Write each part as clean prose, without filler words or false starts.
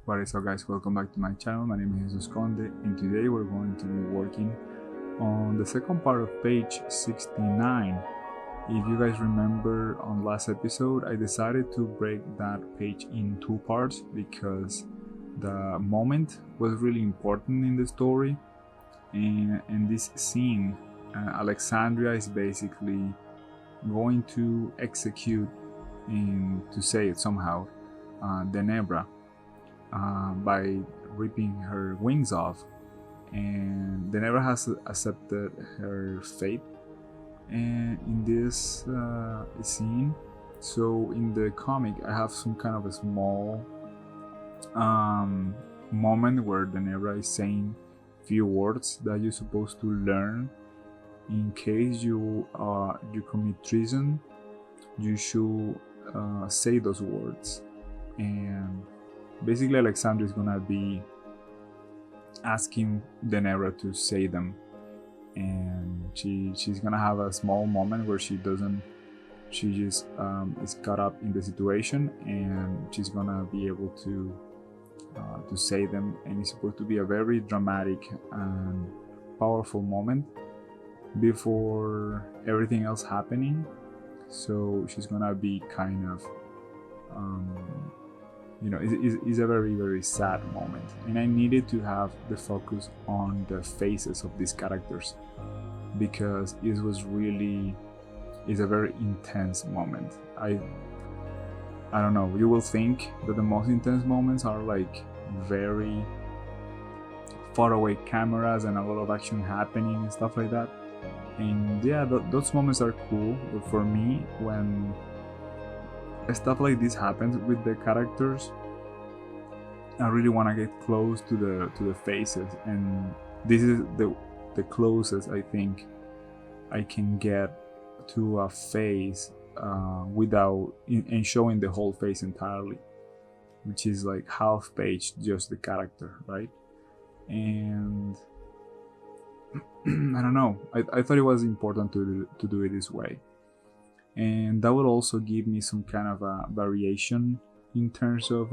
What is up, guys? Welcome back to my channel. My name is Conde, and today we're going to be working on the second part of page 69. If you guys remember on last episode, I decided to break that page in two parts because the moment was really important in the story. And in this scene, Alexandria is basically going to execute, and to say it somehow, Denebra by ripping her wings off, and Denebra has accepted her fate. And in this scene, so in the comic, I have some kind of a small moment where Denebra is saying few words that you're supposed to learn in case you commit treason. You should say those words, and basically Alexandria is gonna be asking Denebra to say them, and she's gonna have a small moment where she just is caught up in the situation, and she's gonna be able to say them, and it's supposed to be a very dramatic and powerful moment before everything else happening. So she's gonna be kind of it's a very, very sad moment, and I needed to have the focus on the faces of these characters because it's a very intense moment. I don't know, you will think that the most intense moments are like very far away cameras and a lot of action happening and stuff like that, and yeah, those moments are cool, but for me, when stuff like this happens with the characters, I really want to get close to the faces, and this is the closest I think I can get to a face without and showing the whole face entirely, which is like half page just the character, right? And I don't know, I thought it was important to do it this way, and that would also give me some kind of a variation in terms of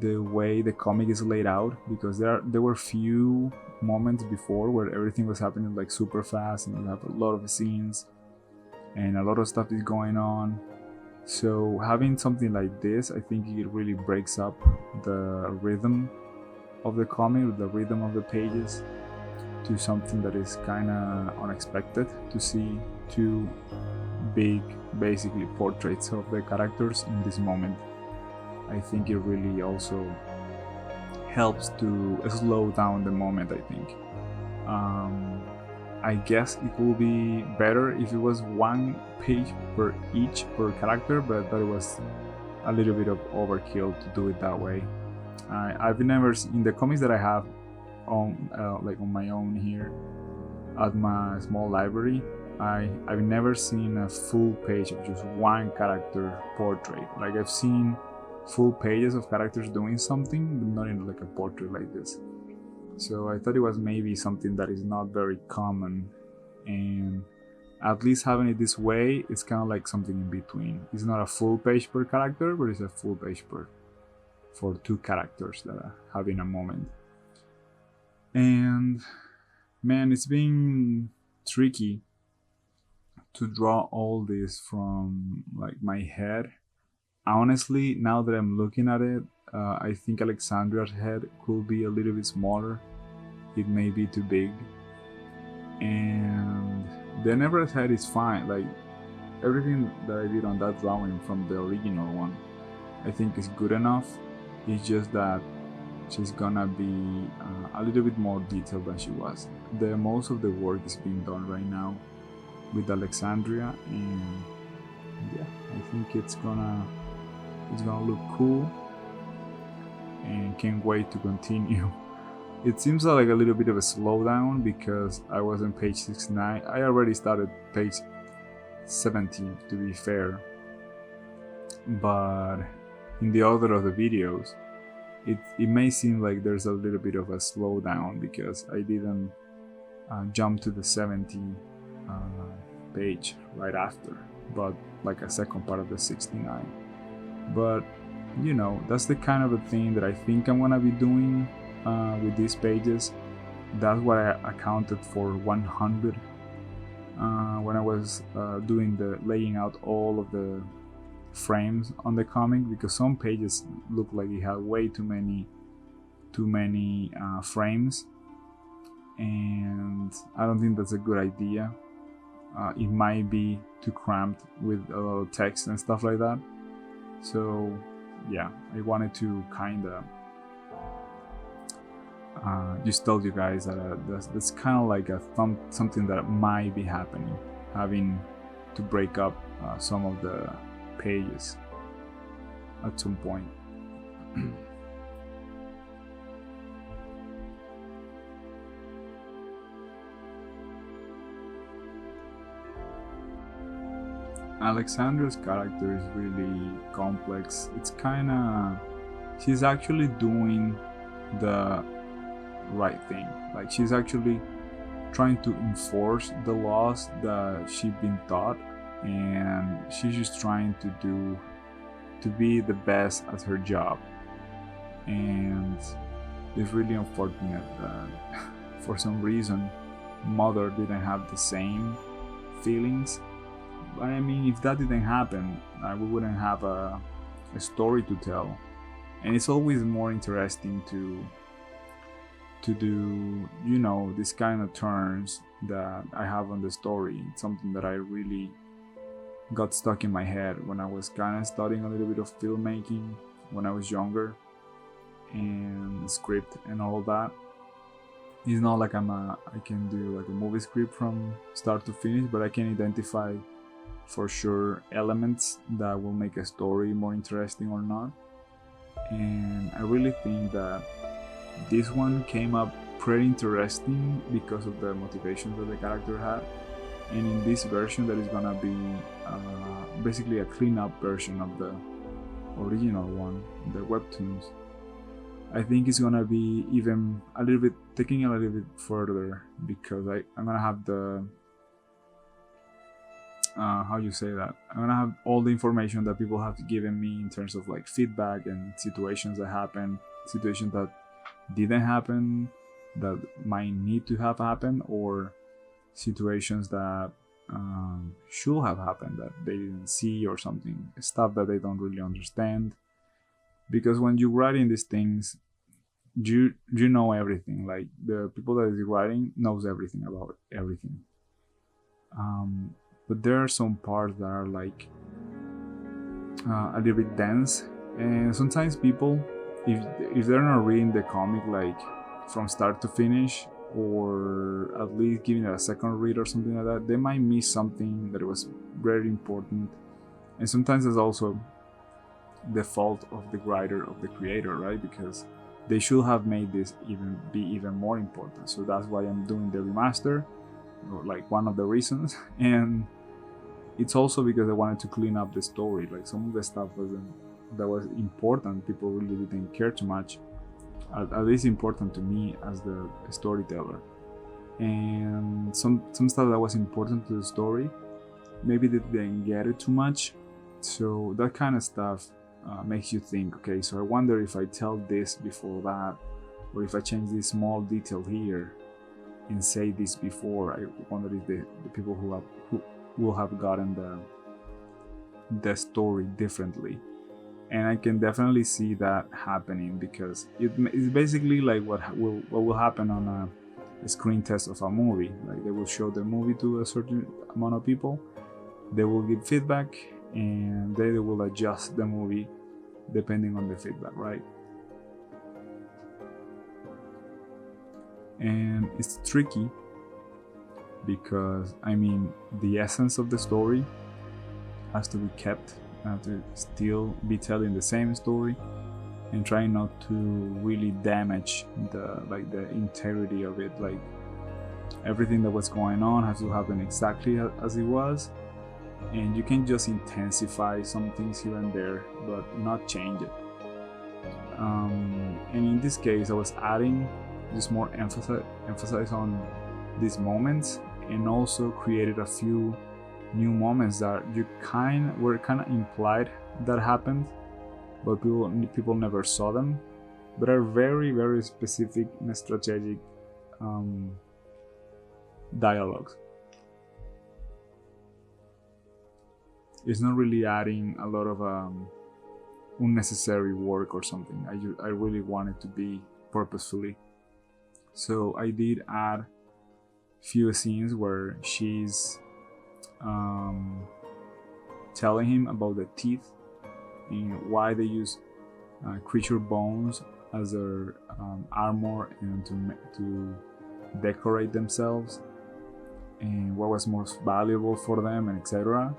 the way the comic is laid out, because there were few moments before where everything was happening like super fast, and you have a lot of scenes and a lot of stuff is going on. So having something like this, I think it really breaks up the rhythm of the comic, the rhythm of the pages, to something that is kind of unexpected, to see two big basically portraits of the characters in this moment. I think it really also helps to slow down the moment, I think. I guess it would be better if it was one page per character, but I thought it was a little bit of overkill to do it that way. I've never seen in the comics that I have on on my own here at my small library, I've never seen a full page of just one character portrait. Like, I've seen full pages of characters doing something, but not in like a portrait like this. So I thought it was maybe something that is not very common, and at least having it this way, it's kind of like something in between. It's not a full page per character, but it's a full page for two characters that are having a moment. And man, it's been tricky to draw all this from like my head. Honestly, now that I'm looking at it, I think Alexandria's head could be a little bit smaller. It may be too big, and Denebra's head is fine. Like, everything that I did on that drawing from the original one, I think is good enough. It's just that she's gonna be a little bit more detailed than she was. The most of the work is being done right now with Alexandria, and yeah, I think it's gonna look cool, and can't wait to continue. It seems like a little bit of a slowdown because I was on page 69. I already started page 17, to be fair, but in the order of the videos, it may seem like there's a little bit of a slowdown because I didn't jump to the 70 page right after, but like a second part of the 69. But that's the kind of a thing that I think I'm gonna be doing with these pages. That's what I accounted for 100 when I was doing the laying out all of the frames on the comic, because some pages look like it had way too many frames, and I don't think that's a good idea. It might be too cramped with a lot of text and stuff like that. So yeah, I wanted to kind of just tell you guys that that's kind of like something that might be happening, having to break up some of the pages at some point. Alexandra's character is really complex. It's kind of, she's actually doing the right thing. Like, she's actually trying to enforce the laws that she's been taught, and she's just trying to be the best at her job. And it's really unfortunate that for some reason Mother didn't have the same feelings. But I mean, if that didn't happen, we wouldn't have a story to tell. And it's always more interesting to do, this kind of turns that I have on the story. It's something that I really got stuck in my head when I was kind of studying a little bit of filmmaking when I was younger, and script and all that. It's not like I can do like a movie script from start to finish, but I can identify for sure elements that will make a story more interesting or not. And I really think that this one came up pretty interesting because of the motivations that the character had. And in this version, that is gonna be basically a clean-up version of the original one, the webtoons. I think it's gonna be even taking a little bit further, because I'm gonna have the how you say that, I'm gonna have all the information that people have given me in terms of like feedback and situations that happened, situations that didn't happen, that might need to have happened, or situations that should have happened that they didn't see, or something, stuff that they don't really understand. Because when you're writing these things, you know everything. Like, the people that is writing knows everything about everything. But there are some parts that are like a little bit dense, and sometimes people, if they're not reading the comic like from start to finish, or at least giving it a second read or something like that, they might miss something that was very important. And sometimes it's also the fault of the writer, of the creator, right? Because they should have made this be even more important. So that's why I'm doing the remaster, or like one of the reasons. And it's also because I wanted to clean up the story. Like, some of the stuff that was important, people really didn't care too much, at least important to me as the storyteller. And some stuff that was important to the story, maybe they didn't get it too much. So that kind of stuff makes you think, okay, so I wonder if I tell this before that, or if I change this small detail here and say this before, I wonder if the people who will have gotten the story differently. And I can definitely see that happening, because it's basically like what will happen on a screen test of a movie. Like, they will show the movie to a certain amount of people, they will give feedback, and they will adjust the movie depending on the feedback, right? And it's tricky because, I mean, the essence of the story has to be kept. I have to still be telling the same story and trying not to really damage the integrity of it. Like, everything that was going on has to happen exactly as it was, and you can just intensify some things here and there, but not change it. And in this case, I was adding just more emphasis on these moments, and also created a few new moments that were kind of implied that happened, but people never saw them, but are very, very specific and strategic dialogues. It's not really adding a lot of unnecessary work or something. I really want it to be purposefully. So I did add few scenes where she's telling him about the teeth and why they use creature bones as their armor and to decorate themselves, and what was most valuable for them, and etc.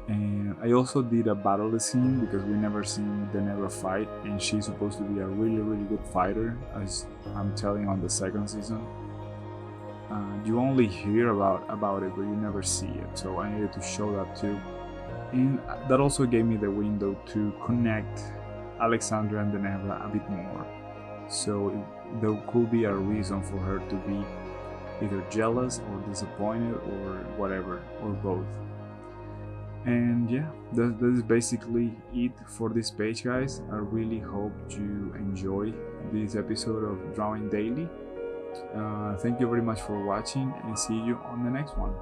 And I also did a battle scene because we never seen Denebra fight, and she's supposed to be a really, really good fighter, as I'm telling on the second season. You only hear about it, but you never see it, so I needed to show that too. And that also gave me the window to connect Alexandria and Denebra a bit more. So there could be a reason for her to be either jealous or disappointed or whatever, or both. And yeah, that is basically it for this page, guys. I really hope you enjoy this episode of Drawing Daily. Thank you very much for watching, and see you on the next one.